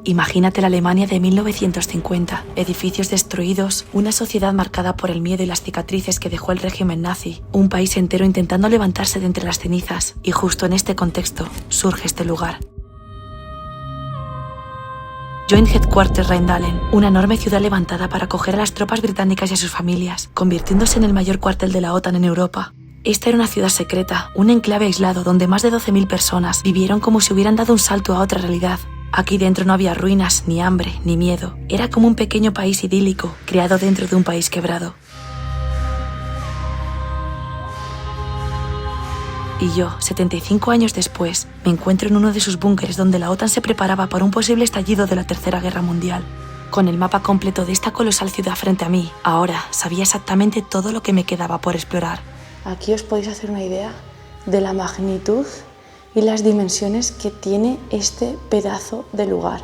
Imagínate la Alemania de 1950, edificios destruidos, una sociedad marcada por el miedo y las cicatrices que dejó el régimen nazi, un país entero intentando levantarse de entre las cenizas, y justo en este contexto surge este lugar. Joint Headquarters Rheindahlen, una enorme ciudad levantada para acoger a las tropas británicas y a sus familias, convirtiéndose en el mayor cuartel de la OTAN en Europa. Esta era una ciudad secreta, un enclave aislado donde más de 12.000 personas vivieron como si hubieran dado un salto a otra realidad. Aquí dentro no había ruinas, ni hambre, ni miedo. Era como un pequeño país idílico, creado dentro de un país quebrado. Y yo, 75 años después, me encuentro en uno de sus búnkeres donde la OTAN se preparaba para un posible estallido de la Tercera Guerra Mundial. Con el mapa completo de esta colosal ciudad frente a mí, ahora sabía exactamente todo lo que me quedaba por explorar. Aquí os podéis hacer una idea de la magnitud y las dimensiones que tiene este pedazo de lugar.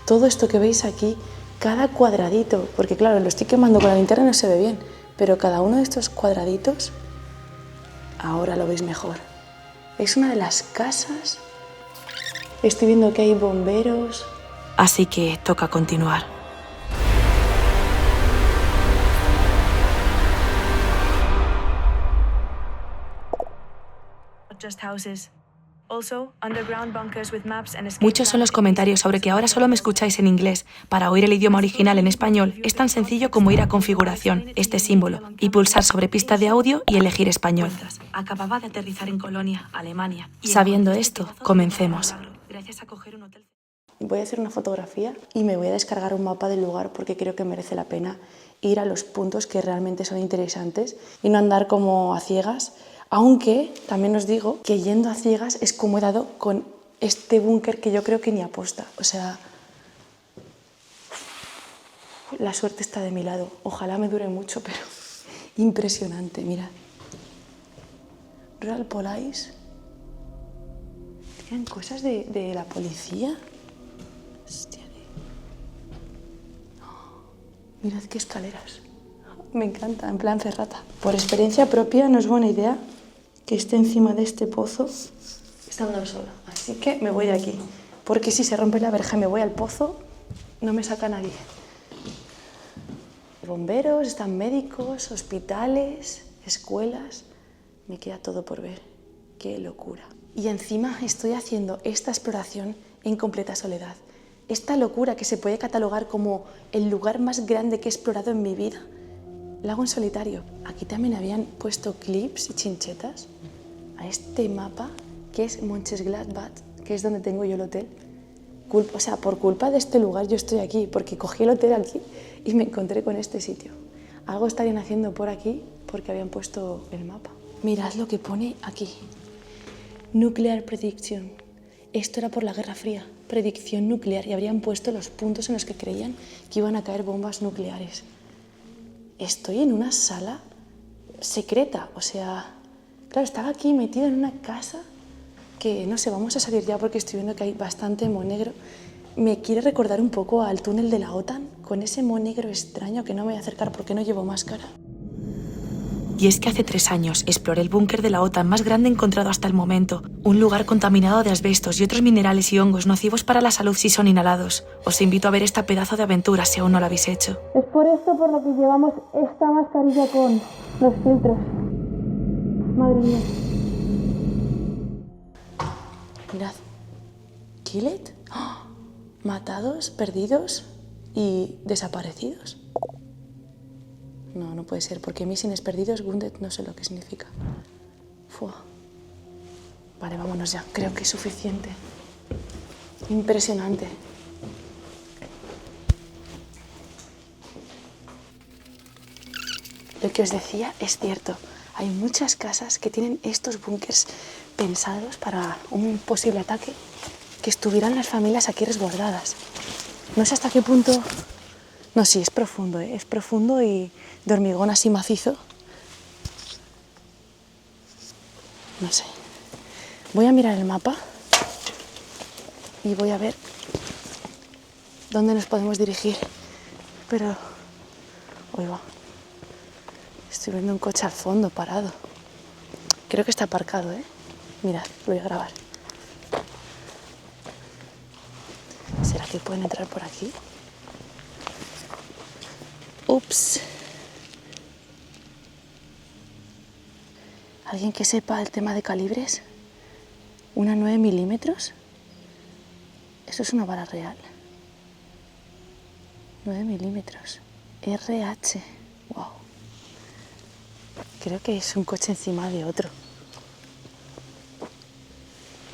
Todo esto que veis aquí, cada cuadradito, porque claro, lo estoy quemando con la linterna y no se ve bien, pero cada uno de estos cuadraditos, ahora lo veis mejor. Es una de las casas. Estoy viendo que hay bomberos. Así que toca continuar. Muchos son los comentarios sobre que ahora solo me escucháis en inglés. Para oír el idioma original en español es tan sencillo como ir a configuración, este símbolo, y pulsar sobre pista de audio y elegir español. Acababa de aterrizar en Colonia, Alemania. Sabiendo esto, comencemos. Voy a hacer una fotografía y me voy a descargar un mapa del lugar porque creo que merece la pena ir a los puntos que realmente son interesantes y no andar como a ciegas. Aunque también os digo que yendo a ciegas es como he dado con este búnker que yo creo que ni aposta. O sea, la suerte está de mi lado. Ojalá me dure mucho, pero impresionante, mirad. Rural Police. ¿Tienen cosas de la policía? Hostia. Mirad qué escaleras. Me encanta, en plan ferrata. Por experiencia propia no es buena idea que esté encima de este pozo estando sola. Así que me voy de aquí. Porque si se rompe la verja y me voy al pozo, no me saca nadie. Bomberos, están médicos, hospitales, escuelas. Me queda todo por ver. ¡Qué locura! Y encima estoy haciendo esta exploración en completa soledad. Esta locura que se puede catalogar como el lugar más grande que he explorado en mi vida. Lo hago en solitario. Aquí también habían puesto clips y chinchetas a este mapa que es Mönchengladbach, que es donde tengo yo el hotel. O sea, por culpa de este lugar yo estoy aquí, porque cogí el hotel aquí y me encontré con este sitio. Algo estarían haciendo por aquí porque habían puesto el mapa. Mirad lo que pone aquí. Nuclear Prediction. Esto era por la Guerra Fría. Predicción nuclear. Y habrían puesto los puntos en los que creían que iban a caer bombas nucleares. Estoy en una sala secreta, o sea, claro, estaba aquí metida en una casa que, no sé, vamos a salir ya porque estoy viendo que hay bastante moho negro. Me quiere recordar un poco al túnel de la OTAN, con ese moho negro extraño que no me voy a acercar porque no llevo máscara. Y es que hace 3 años exploré el búnker de la OTAN más grande encontrado hasta el momento, un lugar contaminado de asbestos y otros minerales y hongos nocivos para la salud si son inhalados. Os invito a ver esta pedazo de aventura si aún no lo habéis hecho. Es por esto por lo que llevamos esta mascarilla con los filtros. Madre mía. Mirad. ¿Killed? ¡Oh! Matados, perdidos y desaparecidos. No, no puede ser, porque missing es perdidos, wounded no sé lo que significa. Fua. Vale, vámonos ya. Creo que es suficiente. Impresionante. Lo que os decía es cierto. Hay muchas casas que tienen estos búnkers pensados para un posible ataque, que estuvieran las familias aquí resguardadas. No sé hasta qué punto... No, sí, es profundo, ¿eh? Es profundo y de hormigón así macizo. No sé. Voy a mirar el mapa y voy a ver dónde nos podemos dirigir. Pero... Oiga, estoy viendo un coche al fondo, parado. Creo que está aparcado, ¿eh? Mirad, lo voy a grabar. ¿Será que pueden entrar por aquí. Ups. ¿Alguien que sepa el tema de calibres? ¿Una 9 milímetros? Eso es una bala real. 9 milímetros. RH. Wow. Creo que es un coche encima de otro.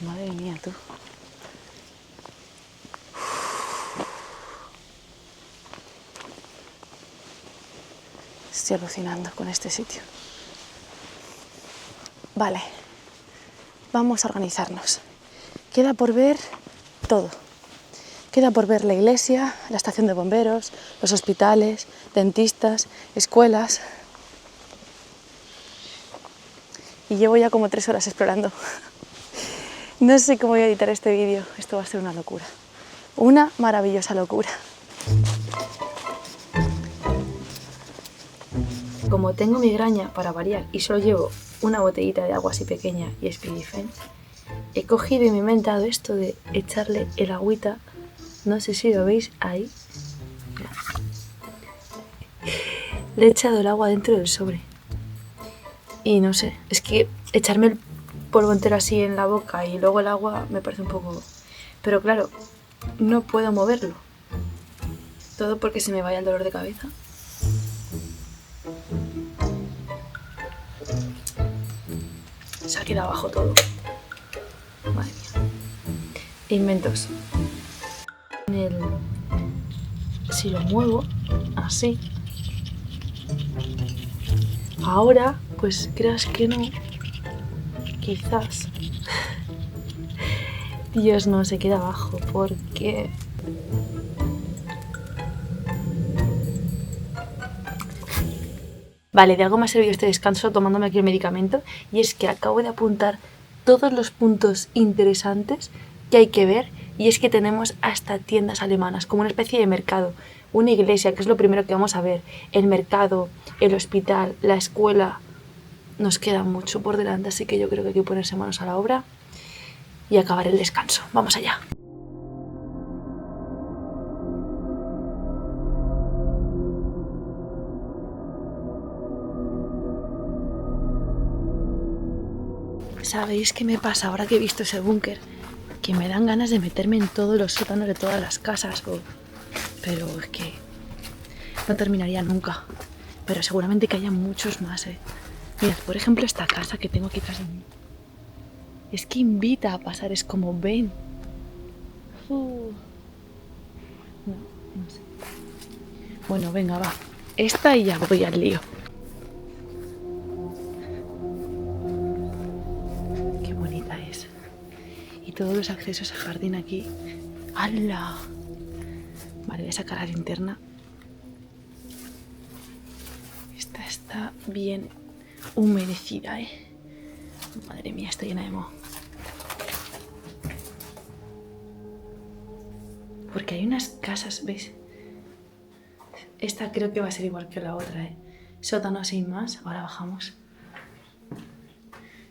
Madre mía, tú. Estoy alucinando con este sitio. Vale, vamos a organizarnos. Queda por ver todo. Queda por ver la iglesia, la estación de bomberos, los hospitales, dentistas, escuelas. Y llevo ya como 3 horas explorando. No sé cómo voy a editar este vídeo. Esto va a ser una locura. Una maravillosa locura. Como tengo migraña para variar y solo llevo una botellita de agua así pequeña y Spirifen, he cogido y me he inventado esto de echarle el agüita, no sé si lo veis ahí, le he echado el agua dentro del sobre y no sé, es que echarme el polvo entero así en la boca y luego el agua me parece un poco, pero claro, no puedo moverlo, todo porque se me vaya el dolor de cabeza. Se ha quedado abajo todo. Madre mía. Inventos. Si lo muevo así, ahora, pues creas que no, quizás. Dios, no, se queda abajo porque... Vale, de algo me ha servido este descanso tomándome aquí el medicamento y es que acabo de apuntar todos los puntos interesantes que hay que ver y es que tenemos hasta tiendas alemanas, como una especie de mercado, una iglesia, que es lo primero que vamos a ver, el mercado, el hospital, la escuela. Nos queda mucho por delante, así que yo creo que hay que ponerse manos a la obra y acabar el descanso. Vamos allá. ¿Sabéis qué me pasa ahora que he visto ese búnker? Que me dan ganas de meterme en todos los sótanos de todas las casas, pero es que no terminaría nunca. Pero seguramente que haya muchos más, ¿eh? Mirad, por ejemplo, esta casa que tengo aquí tras de mí. Es que invita a pasar, es como ven. No sé. Bueno, venga, va. Esta y ya voy al lío. Qué bonita es. Y todos los accesos al jardín aquí. ¡Hala! Vale, voy a sacar la linterna. Esta está bien humedecida, ¿eh? Madre mía, está llena de moho. Porque hay unas casas, ¿veis? Esta creo que va a ser igual que la otra, ¿eh? Sótano sin más, ahora bajamos.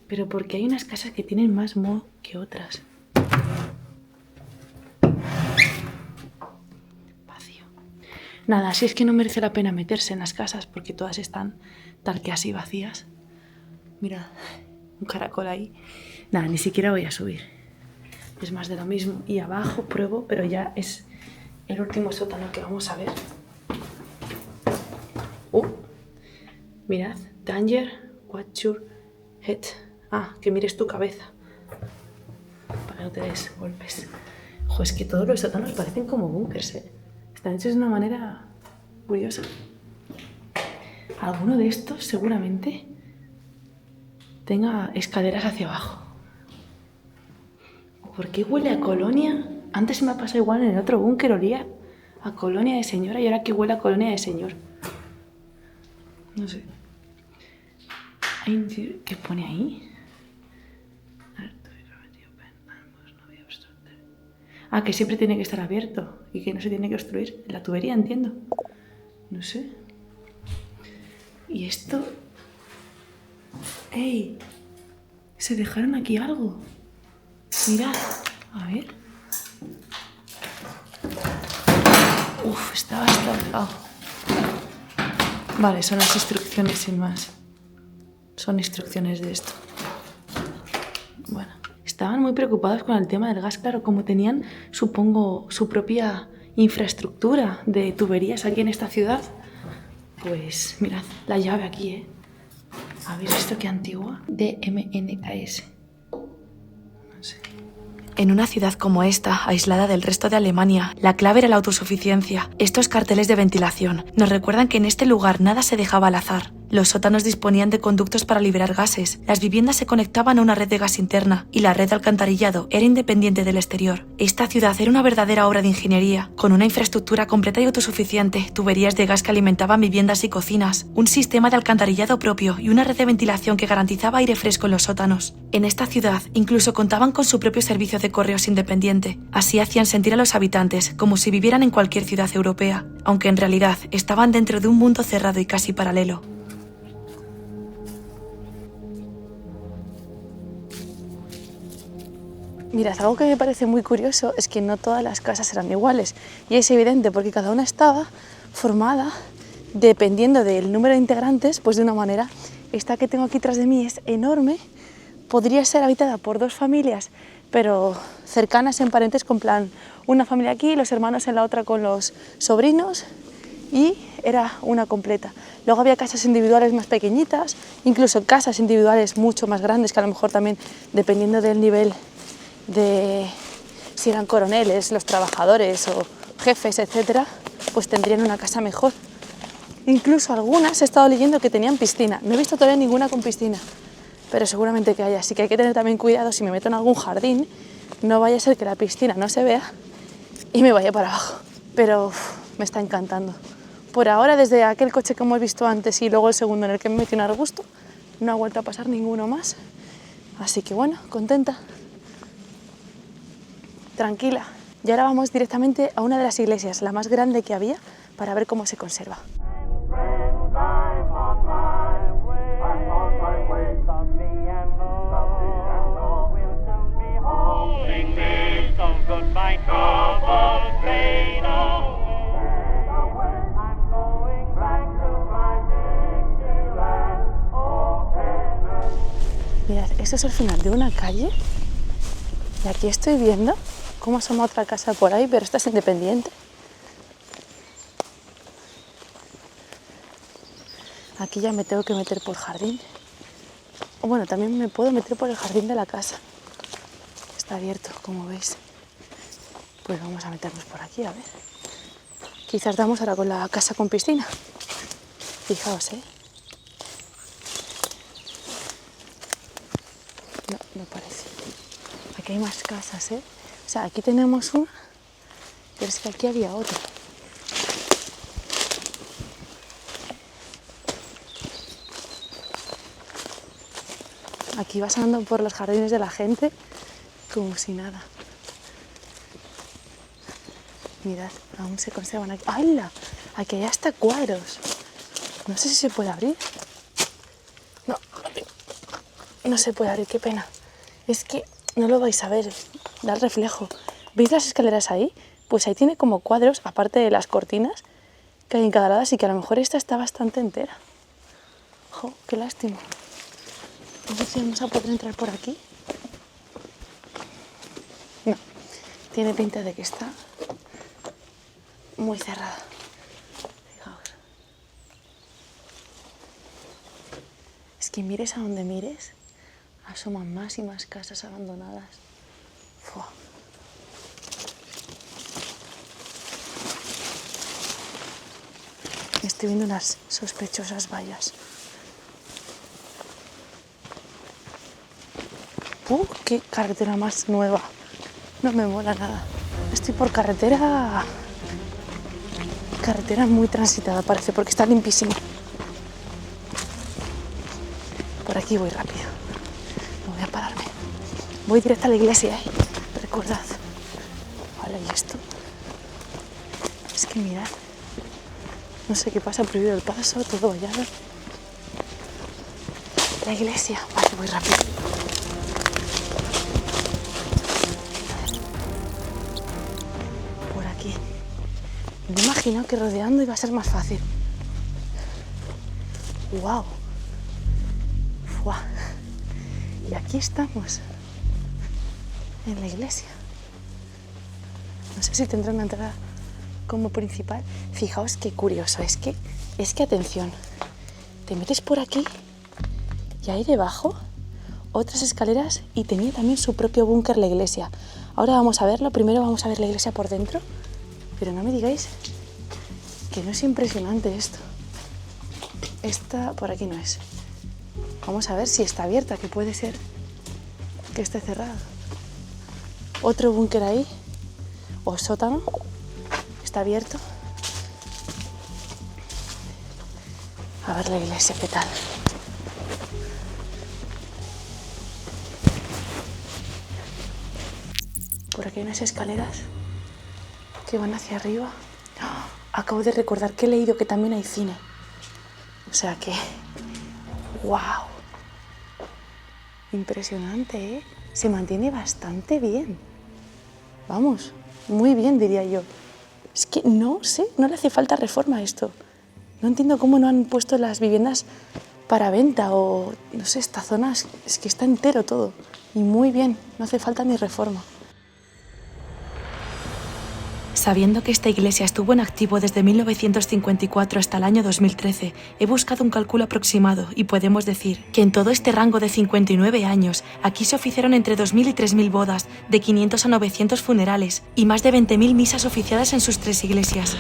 Pero porque hay unas casas que tienen más moho que otras. Vacío. Nada, si es que no merece la pena meterse en las casas porque todas están tal que así vacías. Mirad, un caracol ahí. Nada, ni siquiera voy a subir. Es más de lo mismo. Y abajo pruebo, pero ya es el último sótano que vamos a ver. Mirad, danger, watch your head. Ah, que mires tu cabeza. Para que no te des golpes. Jo, es que todos los sótanos parecen como búnkers, ¿eh? Están hechos de una manera curiosa. Alguno de estos seguramente tenga escaleras hacia abajo. ¿Por qué huele a colonia? Antes me ha pasado igual en el otro búnker, olía a colonia de señora y ahora que huele a colonia de señor. No sé. ¿Qué pone ahí? Ah, que siempre tiene que estar abierto y que no se tiene que obstruir. La tubería, entiendo. No sé. ¿Y esto? ¡Ey! Se dejaron aquí algo. Mirad. A ver. Uf, está bastante... Oh. Vale, son las instrucciones sin más. Son instrucciones de esto. Bueno, estaban muy preocupados con el tema del gas, claro, como tenían, supongo, su propia infraestructura de tuberías aquí en esta ciudad. Pues mirad, la llave aquí, ¿eh? ¿Habéis visto qué antigua? DMNKS. No sé. En una ciudad como esta, aislada del resto de Alemania, la clave era la autosuficiencia. Estos carteles de ventilación nos recuerdan que en este lugar nada se dejaba al azar. Los sótanos disponían de conductos para liberar gases, las viviendas se conectaban a una red de gas interna y la red de alcantarillado era independiente del exterior. Esta ciudad era una verdadera obra de ingeniería, con una infraestructura completa y autosuficiente, tuberías de gas que alimentaban viviendas y cocinas, un sistema de alcantarillado propio y una red de ventilación que garantizaba aire fresco en los sótanos. En esta ciudad incluso contaban con su propio servicio de correos independiente. Así hacían sentir a los habitantes como si vivieran en cualquier ciudad europea, aunque en realidad estaban dentro de un mundo cerrado y casi paralelo. Mirad, algo que me parece muy curioso es que no todas las casas eran iguales. Y es evidente porque cada una estaba formada dependiendo del número de integrantes, pues de una manera. Esta que tengo aquí tras de mí es enorme. Podría ser habitada por 2 familias, pero cercanas en parentesco, en plan una familia aquí, los hermanos en la otra con los sobrinos, y era una completa. Luego había casas individuales más pequeñitas, incluso casas individuales mucho más grandes, que a lo mejor también, dependiendo del nivel de si eran coroneles, los trabajadores o jefes, etcétera, pues tendrían una casa mejor. Incluso algunas he estado leyendo que tenían piscina. No he visto todavía ninguna con piscina, pero seguramente que haya. Así que hay que tener también cuidado si me meto en algún jardín, no vaya a ser que la piscina no se vea y me vaya para abajo. Pero me está encantando. Por ahora, desde aquel coche que hemos visto antes y luego el segundo en el que me metí un arbusto, no ha vuelto a pasar ninguno más. Así que bueno, contenta. Tranquila. Y ahora vamos directamente a una de las iglesias, la más grande que había, para ver cómo se conserva. Mirad, esto es el final de una calle y aquí estoy viendo cómo asoma otra casa por ahí, pero esta es independiente. Aquí ya me tengo que meter por jardín. O bueno, también me puedo meter por el jardín de la casa. Está abierto, como veis. Pues vamos a meternos por aquí, a ver. Quizás damos ahora con la casa con piscina. Fijaos, ¿eh? No, no parece. Aquí hay más casas, ¿eh? O sea, aquí tenemos una, pero es que aquí había otra. Aquí vas andando por los jardines de la gente como si nada. Mirad, aún se conservan aquí. ¡Hala! Aquí hay hasta cuadros. No sé si se puede abrir. No, no se puede abrir, qué pena. Es que no lo vais a ver, da el reflejo. ¿Veis las escaleras ahí? Pues ahí tiene como cuadros, aparte de las cortinas que hay en cada lado, así que a lo mejor esta está bastante entera. ¡Jo, qué lástima! A ver si vamos a poder entrar por aquí. No, tiene pinta de que está muy cerrada. Fijaos. Es que mires a donde mires, asoman más y más casas abandonadas. ¡Fua! Estoy viendo unas sospechosas vallas. ¡Qué carretera más nueva! No me mola nada. Estoy por carretera muy transitada, parece, porque está limpísima. Por aquí voy rápido. No voy a pararme. Voy directo a la iglesia, ¿eh? Recordad. Vale, ¿y esto? Es que mirad. No sé qué pasa, prohibido el paso, todo vallado. La iglesia. Vale, voy rápido. Me he imaginado que rodeando iba a ser más fácil. ¡Wow! ¡Fua! Y aquí estamos, en la iglesia. No sé si tendrá una entrada como principal. Fijaos qué curioso, es que atención, te metes por aquí y ahí debajo otras escaleras y tenía también su propio búnker la iglesia. Ahora vamos a verlo, primero vamos a ver la iglesia por dentro, pero no me digáis que no es impresionante esto. Esta por aquí no es. Vamos a ver si está abierta, que puede ser que esté cerrada. Otro búnker ahí, o sótano, está abierto. A ver la iglesia, ¿qué tal? Por aquí hay unas escaleras que van hacia arriba. ¡Oh! Acabo de recordar que he leído que también hay cine. O sea que... ¡Wow! Impresionante, ¿eh? Se mantiene bastante bien. Vamos, muy bien diría yo. Es que no sé, no le hace falta reforma a esto. No entiendo cómo no han puesto las viviendas para venta o, no sé, esta zona es que está entero todo. Y muy bien, no hace falta ni reforma. Sabiendo que esta iglesia estuvo en activo desde 1954 hasta el año 2013, he buscado un cálculo aproximado y podemos decir que en todo este rango de 59 años, aquí se oficiaron entre 2.000 y 3.000 bodas, de 500 a 900 funerales y más de 20.000 misas oficiadas en sus 3 iglesias.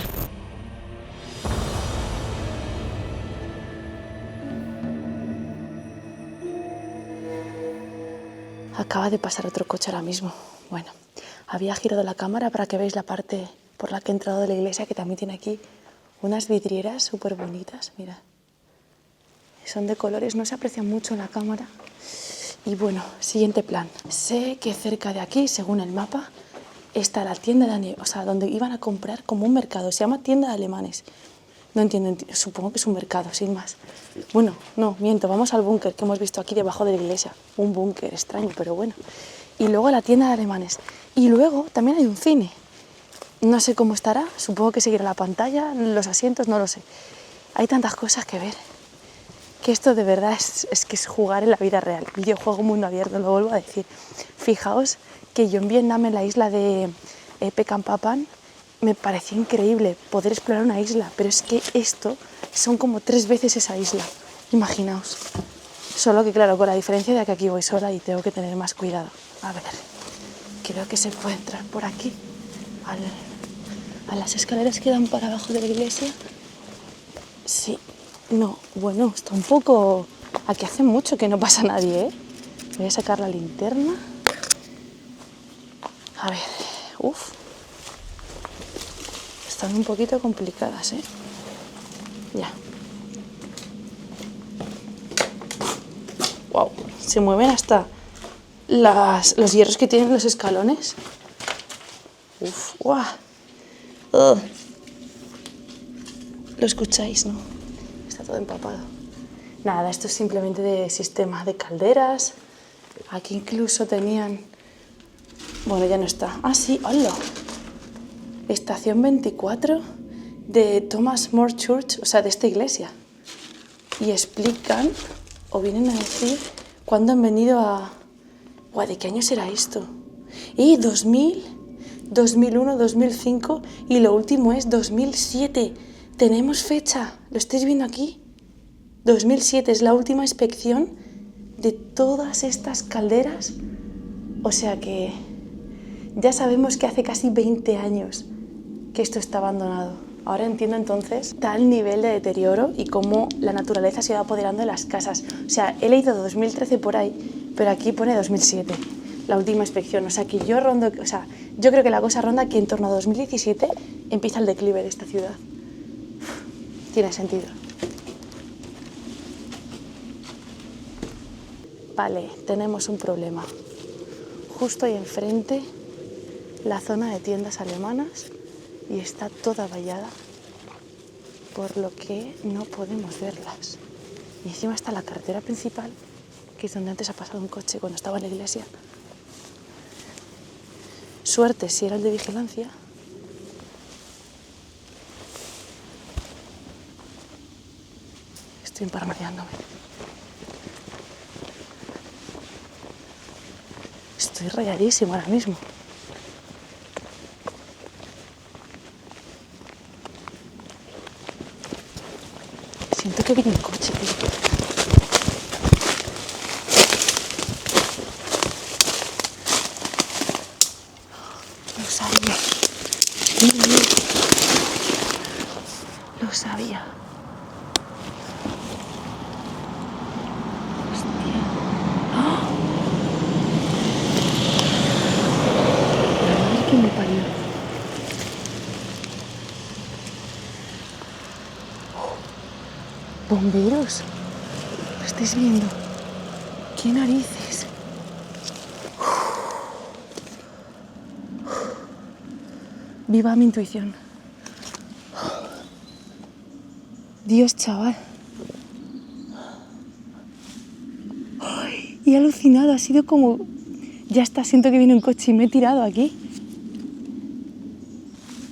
Acaba de pasar otro coche ahora mismo. Bueno, había girado la cámara para que veáis la parte por la que he entrado de la iglesia, que también tiene aquí unas vidrieras súper bonitas, mirad. Son de colores, no se aprecian mucho en la cámara. Y bueno, siguiente plan. Sé que cerca de aquí, según el mapa, está la tienda de, o sea, donde iban a comprar como un mercado. Se llama tienda de alemanes. No entiendo, supongo que es un mercado, sin más. Bueno, no, miento, vamos al búnker que hemos visto aquí debajo de la iglesia. Un búnker extraño, pero bueno. Y luego a la tienda de alemanes. Y luego también hay un cine. No sé cómo estará, supongo que seguirá la pantalla, los asientos, no lo sé. Hay tantas cosas que ver, que esto de verdad es que es jugar en la vida real. Videojuego mundo abierto, lo vuelvo a decir. Fijaos que yo en Vietnam, en la isla de Pekan Papan, me pareció increíble poder explorar una isla, pero es que esto son como 3 veces esa isla, imaginaos. Solo que claro, con la diferencia de que aquí voy sola y tengo que tener más cuidado. A ver, creo que se puede entrar por aquí, a las escaleras que dan para abajo de la iglesia. Sí, no, bueno, está un poco... Aquí hace mucho que no pasa nadie, ¿eh? Voy a sacar la linterna. A ver, uff. Están un poquito complicadas, ¿eh? Ya. Wow, se mueven hasta los hierros que tienen los escalones. Uf, guau. Lo escucháis, ¿no? Está todo empapado. Nada, esto es simplemente de sistema de calderas. Aquí incluso tenían... Bueno, ya no está. Ah, sí, hola. Estación 24 de Thomas More Church, o sea, de esta iglesia. Y explican, o vienen a decir, cuándo han venido a... Guau, ¿de qué año será esto? 2000, 2001, 2005 y lo último es 2007. Tenemos fecha, ¿lo estáis viendo aquí? 2007 es la última inspección de todas estas calderas. O sea que ya sabemos que hace casi 20 años que esto está abandonado. Ahora entiendo entonces tal nivel de deterioro y cómo la naturaleza se va apoderando de las casas. O sea, he leído 2013 por ahí, pero aquí pone 2007, la última inspección. O sea, que yo creo que la cosa ronda que en torno a 2017 empieza el declive de esta ciudad. Tiene sentido. Vale, tenemos un problema. Justo ahí enfrente, la zona de tiendas alemanas, y está toda vallada, por lo que no podemos verlas. Y encima está la carretera principal, que es donde antes ha pasado un coche cuando estaba en la iglesia. Suerte si era el de vigilancia. Estoy paranoiándome. Estoy rayadísimo ahora mismo. Siento que viene un coche, tío. Lo sabía. Lo sabía. Hostia. ¡Ah! La madre que me parió. ¡Bomberos! ¿Lo estáis viendo? ¡Qué narices! Viva mi intuición. Dios, chaval. Ay, y he alucinado, ha sido como... Ya está, siento que viene un coche y me he tirado aquí.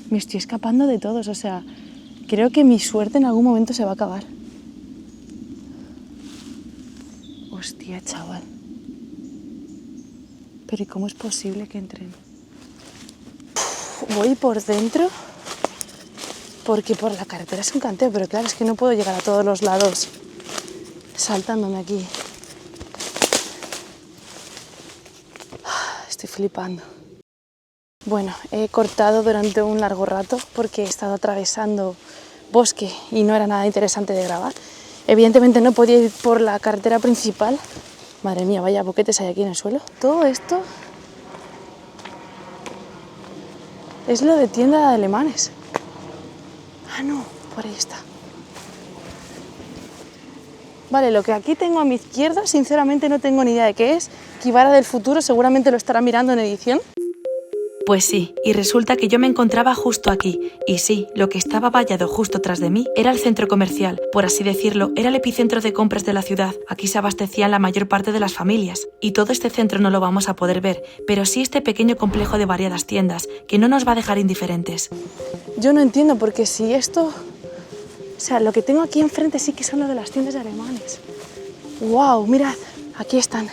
Me estoy escapando de todos, o sea, creo que mi suerte en algún momento se va a acabar. Hostia, chaval. Pero ¿y cómo es posible que entren? Voy por dentro porque por la carretera es un canteo, pero claro, es que no puedo llegar a todos los lados saltándome aquí. Estoy flipando. Bueno, he cortado durante un largo rato porque he estado atravesando bosque y no era nada interesante de grabar. Evidentemente no podía ir por la carretera principal. Madre mía, vaya boquetes hay aquí en el suelo. Todo esto es lo de tienda de alemanes. Ah, no, por ahí está. Vale, lo que aquí tengo a mi izquierda, sinceramente no tengo ni idea de qué es. Kibara del futuro seguramente lo estará mirando en edición. Pues sí, y resulta que yo me encontraba justo aquí. Y sí, lo que estaba vallado justo tras de mí era el centro comercial. Por así decirlo, era el epicentro de compras de la ciudad. Aquí se abastecían la mayor parte de las familias. Y todo este centro no lo vamos a poder ver, pero sí este pequeño complejo de variadas tiendas, que no nos va a dejar indiferentes. Yo no entiendo porque si esto... O sea, lo que tengo aquí enfrente sí que son lo de las tiendas de alemanes. ¡Wow! Mirad, aquí están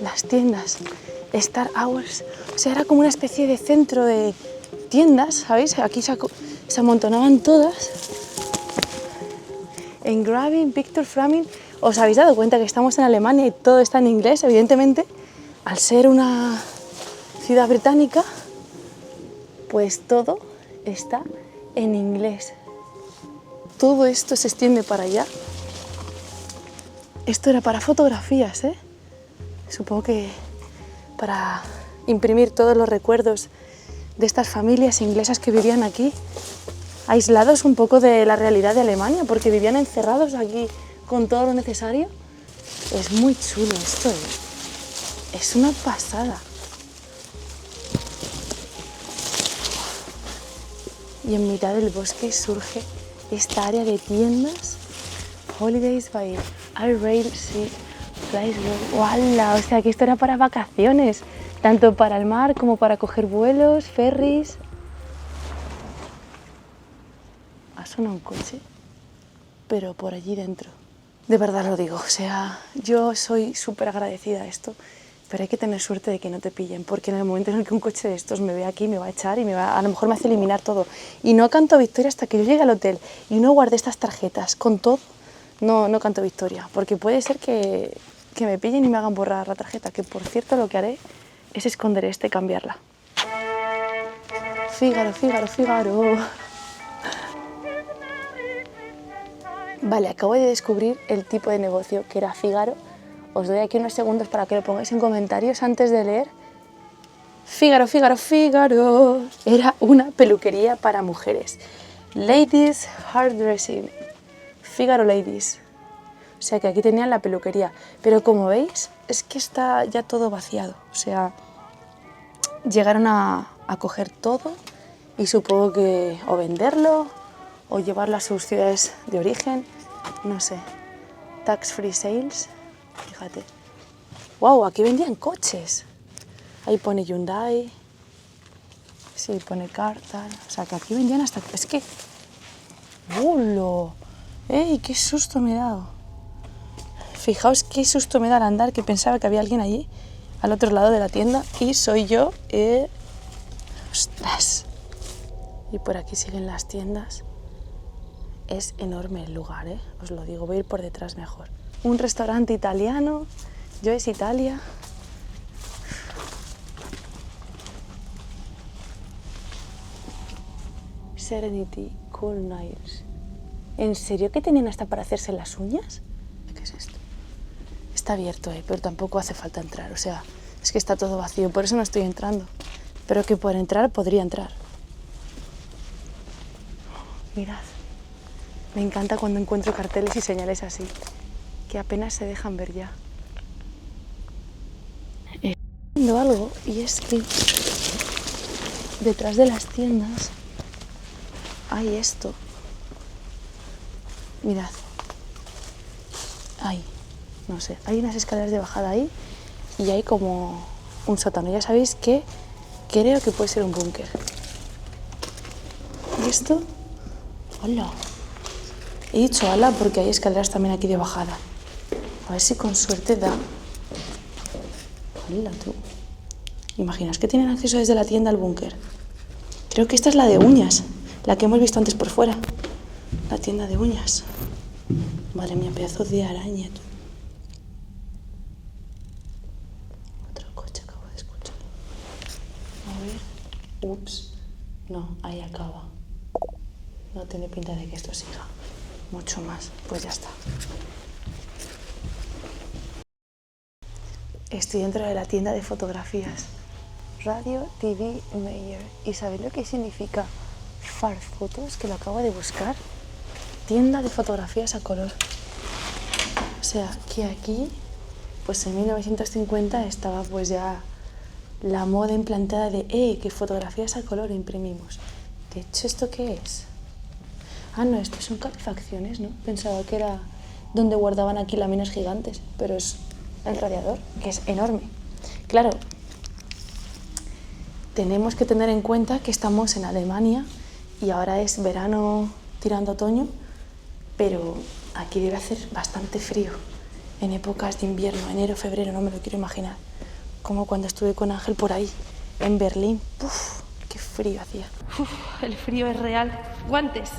las tiendas. Star Hours. O sea, era como una especie de centro de tiendas, ¿sabéis? Aquí se amontonaban todas. Engraving, Picture Framing. ¿Os habéis dado cuenta que estamos en Alemania y todo está en inglés? Evidentemente, al ser una ciudad británica, pues todo está en inglés. Todo esto se extiende para allá. Esto era para fotografías, ¿eh? Supongo que para imprimir todos los recuerdos de estas familias inglesas que vivían aquí, aislados un poco de la realidad de Alemania, porque vivían encerrados aquí con todo lo necesario. Es muy chulo esto, ¿eh? Es una pasada. Y en mitad del bosque surge esta área de tiendas. Holidays by Rail Sea Place Road. ¡Wala! O sea que esto era para vacaciones, tanto para el mar como para coger vuelos, ferries. Ha sonado un coche, pero por allí dentro. De verdad lo digo, o sea, yo soy súper agradecida a esto, pero hay que tener suerte de que no te pillen, porque en el momento en el que un coche de estos me ve aquí, me va a echar y a lo mejor me hace eliminar todo. Y no canto victoria hasta que yo llegue al hotel y no guarde estas tarjetas con todo. No canto victoria, porque puede ser que me pillen y me hagan borrar la tarjeta, que por cierto lo que haré es esconder esta y cambiarla. Fígaro, Fígaro, Fígaro. Vale, acabo de descubrir el tipo de negocio que era Fígaro. Os doy aquí unos segundos para que lo pongáis en comentarios antes de leer. Fígaro, Fígaro, Fígaro. Era una peluquería para mujeres. Ladies Hairdressing. Fígaro Ladies. O sea que aquí tenían la peluquería. Pero como veis, es que está ya todo vaciado. O sea, llegaron a coger todo y supongo que o venderlo o llevarlo a sus ciudades de origen. No sé. Tax free sales. Fíjate. ¡Wow! Aquí vendían coches. Ahí pone Hyundai. Sí, pone car, tal. O sea que aquí vendían hasta... Es que... ¡Bulo! ¡Ey, qué susto me he dado! Fijaos qué susto me da al andar, que pensaba que había alguien allí, al otro lado de la tienda, y soy yo. ¡Ostras! Y por aquí siguen las tiendas. Es enorme el lugar, os lo digo, voy a ir por detrás mejor. Un restaurante italiano, yo es Italia. Serenity Cool Nails. ¿En serio que tienen hasta para hacerse las uñas? ¿Qué es esto? Está abierto, pero tampoco hace falta entrar, o sea, es que está todo vacío, por eso no estoy entrando. Pero que por entrar podría entrar. Mirad, me encanta cuando encuentro carteles y señales así, que apenas se dejan ver ya. Estoy viendo algo, y es que detrás de las tiendas hay esto. Mirad. Ahí, no sé, hay unas escaleras de bajada ahí y hay como un sótano. Ya sabéis que creo que puede ser un búnker. ¿Y esto? ¡Hola! He dicho ala porque hay escaleras también aquí de bajada. A ver si con suerte da. ¡Hola tú! Imaginaos que tienen acceso desde la tienda al búnker. Creo que esta es la de uñas, la que hemos visto antes por fuera. La tienda de uñas. Madre mía, pedazo de araña, tú. Otro coche acabo de escuchar. A ver. Ups. No, ahí acaba. No tiene pinta de que esto siga mucho más. Pues ya está. Estoy dentro de la tienda de fotografías. Radio TV Mayer. ¿Y sabéis lo que significa Far Photos? Que lo acabo de buscar. Tienda de fotografías a color. O sea, que aquí, pues en 1950 estaba pues ya la moda implantada de que fotografías a color imprimimos. De hecho, ¿esto qué es? Ah, no, esto son calefacciones, ¿no? Pensaba que era donde guardaban aquí láminas gigantes, pero es el radiador, que es enorme. Claro, tenemos que tener en cuenta que estamos en Alemania y ahora es verano tirando a otoño, pero aquí debe hacer bastante frío en épocas de invierno, enero, febrero, no me lo quiero imaginar. Como cuando estuve con Ángel por ahí, en Berlín. ¡Uf! ¡Qué frío hacía! Uf, el frío es real. Guantes.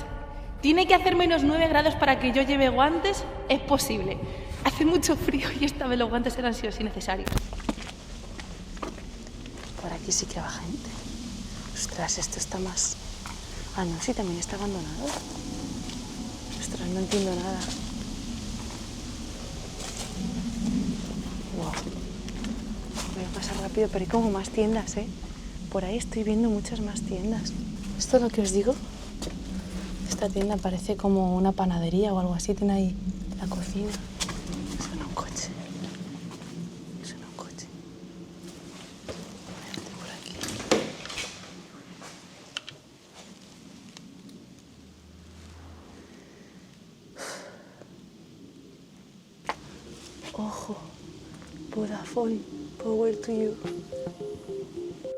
¿Tiene que hacer menos 9 grados para que yo lleve guantes? Es posible. Hace mucho frío y esta vez los guantes eran sí o sí necesarios. Por aquí sí que va gente. Ostras, esto está más... Ah, no, sí, también está abandonado. Ostras, no entiendo nada. Wow. Voy a pasar rápido, pero hay como más tiendas, ¿eh? Por ahí estoy viendo muchas más tiendas. ¿Esto es lo que os digo? Esta tienda parece como una panadería o algo así. Tiene ahí la cocina. Suena un coche. Suena un coche. Vente por aquí. Ojo. Vodafone. Power to you.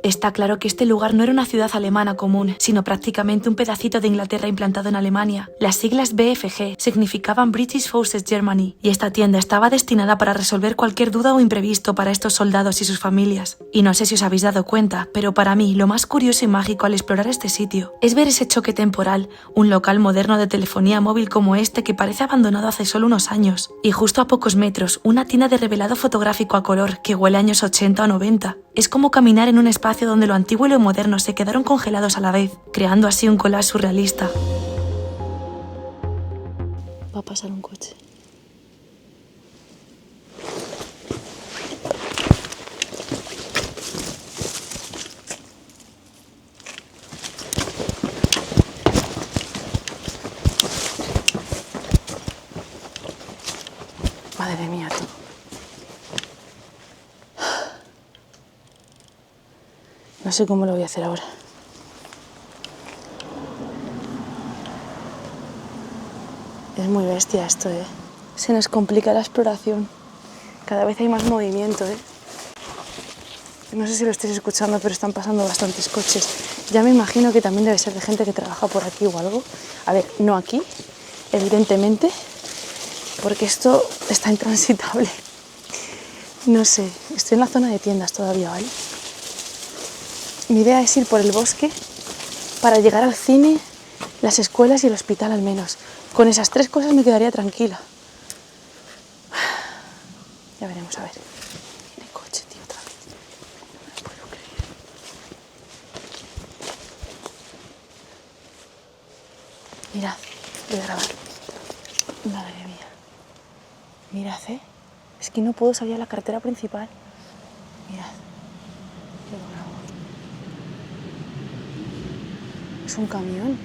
Está claro que este lugar no era una ciudad alemana común, sino prácticamente un pedacito de Inglaterra implantado en Alemania. Las siglas BFG significaban British Forces Germany, y esta tienda estaba destinada para resolver cualquier duda o imprevisto para estos soldados y sus familias. Y no sé si os habéis dado cuenta, pero para mí lo más curioso y mágico al explorar este sitio es ver ese choque temporal, un local moderno de telefonía móvil como este que parece abandonado hace solo unos años, y justo a pocos metros una tienda de revelado fotográfico a color que huele a años 80 o 90. Es como caminar en un espacio donde lo antiguo y lo moderno se quedaron congelados a la vez, creando así un collage surrealista. Va a pasar un coche. Madre mía, tú. No sé cómo lo voy a hacer ahora. Es muy bestia esto, ¿eh? Se nos complica la exploración. Cada vez hay más movimiento, ¿eh? No sé si lo estáis escuchando, pero están pasando bastantes coches. Ya me imagino que también debe ser de gente que trabaja por aquí o algo. A ver, no aquí, evidentemente, porque esto está intransitable. No sé, estoy en la zona de tiendas todavía, ¿vale? Mi idea es ir por el bosque para llegar al cine, las escuelas y el hospital al menos. Con esas 3 cosas me quedaría tranquila. Ya veremos, a ver. Viene coche, tío, otra vez. No me lo puedo creer. Mirad, voy a grabar. Madre mía. Mirad, ¿eh? Es que no puedo salir a la carretera principal. Mirad. Qué bravo. Es un camión.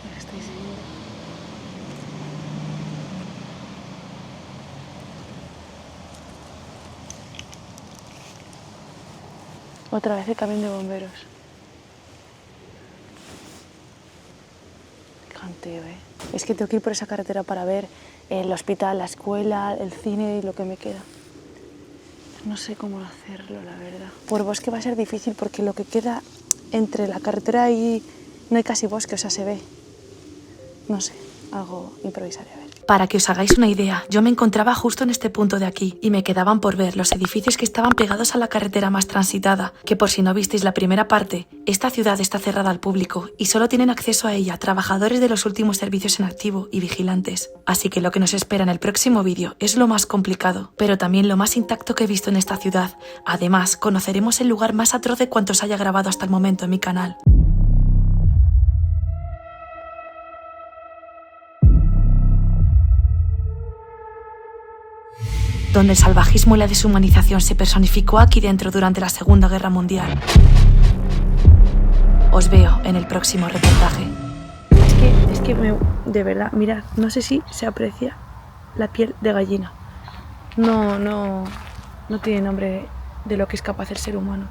¿Lo estáis viendo? Otra vez el camión de bomberos. Qué janteo, ¿eh? Es que tengo que ir por esa carretera para ver el hospital, la escuela, el cine y lo que me queda. No sé cómo hacerlo, la verdad. Por bosque va a ser difícil porque lo que queda entre la carretera y no hay casi bosque, o sea, se ve. No sé, algo improvisaré, a ver. Para que os hagáis una idea, yo me encontraba justo en este punto de aquí y me quedaban por ver los edificios que estaban pegados a la carretera más transitada, que por si no visteis la primera parte, esta ciudad está cerrada al público y solo tienen acceso a ella trabajadores de los últimos servicios en activo y vigilantes. Así que lo que nos espera en el próximo vídeo es lo más complicado, pero también lo más intacto que he visto en esta ciudad. Además, conoceremos el lugar más atroz de cuantos haya grabado hasta el momento en mi canal. Donde el salvajismo y la deshumanización se personificó aquí dentro durante la Segunda Guerra Mundial. Os veo en el próximo reportaje. De verdad, mirad, no sé si se aprecia la piel de gallina. No tiene nombre de lo que es capaz el ser humano.